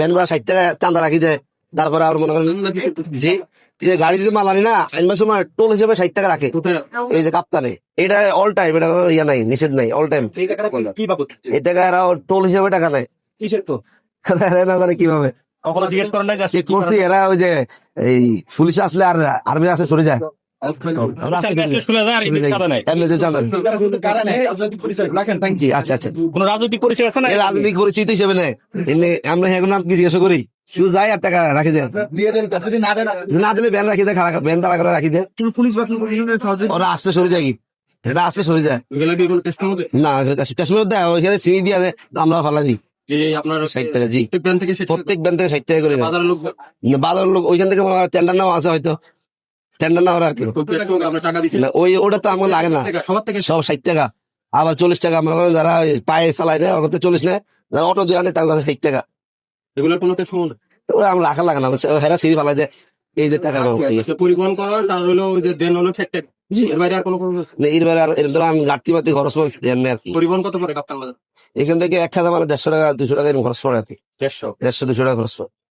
Van ভাড়া 60 টাকা চাঁদা রাখি দেয়। তারপরে আর মনে করেন যে গাড়ি যদি মাল আনি না আনবার সময় টোল হিসেবে 60 টাকা রাখে। এই যে কাপ্তানে এটা অল টাইম, এটা কোনো ইয়া নাই, নিষেধ নাই, অল টাইম। এই টাকা এরা টোল হিসেবে টাকা নেয় না জানে কিভাবে করছি এরা। ওই যে এই পুলিশ আসলে আর আর্মি আসলে সরে যায়। আচ্ছা আচ্ছা, কোন রাজনৈতিক পরিচয় আছে না? রাজনৈতিক পরিচিতি হিসেবে নেয়। আমরা এখন নাম কি জিজ্ঞাসা করি, শুধু যাই আর টাকা রাখি দেয়, না দিলে ব্যান রাখি দেয়, খারাপ ব্যান তারা করে রাখি দেয়। পুলিশ বা ওরা আসলে সরে যায়, কি এটা আসলে সরে যায় না, কাশ্মীর দেয় ওইখানে চিনি দিয়ে দেয়, আমরা ফালা দিই আপনার 60 টাকা। জি, প্রত্যেক ব্যান থেকে 60 টাকা করে বাজার লোক ওইখান থেকে টেন্ডার নেওয়া আছে, হয়তো টেন্ডার নেওয়ার আর কি ওই ওটা তো আমার লাগে না, সব 60 টাকা। আবার 40 টাকা আমরা যারা পায়ে চালাই না ওখানে 40 নেয়, যারা অটো দিয়ে আনে তার কাছে 60 টাকা। এগুলোর কোনো ওরা আমরা রাখা লাগে না, হেরা সিঁড়ি ফালাই দেয় এই যে টাকার পরিবহন করার তার হলো ওই যে দেন হলো 60 টাকা। এর বাইরে আর কোনো এর বাইরে আর এর আমি ঘাটতি বাতি খরচ আর কি। পরিবহন কত পরে কাপ্তান বাজার? এখান থেকে 1000 মানে 150 টাকা 200 টাকা এরকম খরচ পড়ে আর কি, 150 200 টাকা খরচ পড়ে।